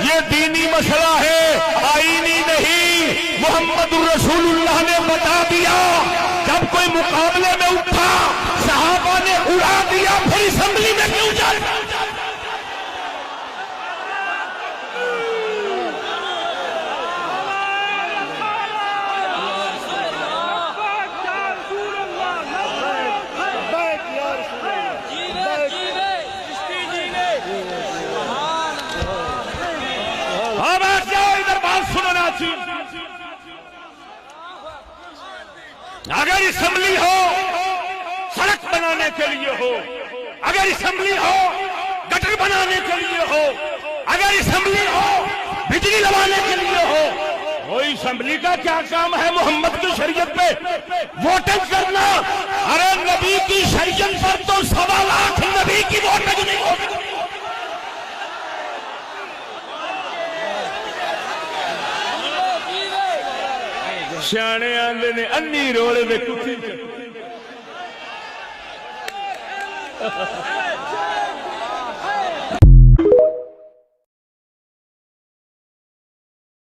ये दीनी मसला है, आईनी नहीं। मोहम्मद रसूलुल्लाह ने बता दिया, जब कोई मुकाबले में उठा सहाबा ने उड़ा दिया, फिर असेंबली में क्यों जाए? अगर असेंबली हो सड़क बनाने के लिए हो, अगर असेंबली हो गटर बनाने के लिए हो, अगर असेंबली हो बिजली लगाने के लिए हो, वो असेंबली का क्या काम है मोहम्मद की शरीयत पे वोटिंग करना? अरे नबी की शरीयत पर तो 1.25 लाख नबी की वोटिंग नहीं होगी। सियाने आंदे ने अन्नी रोले दे कुत्ती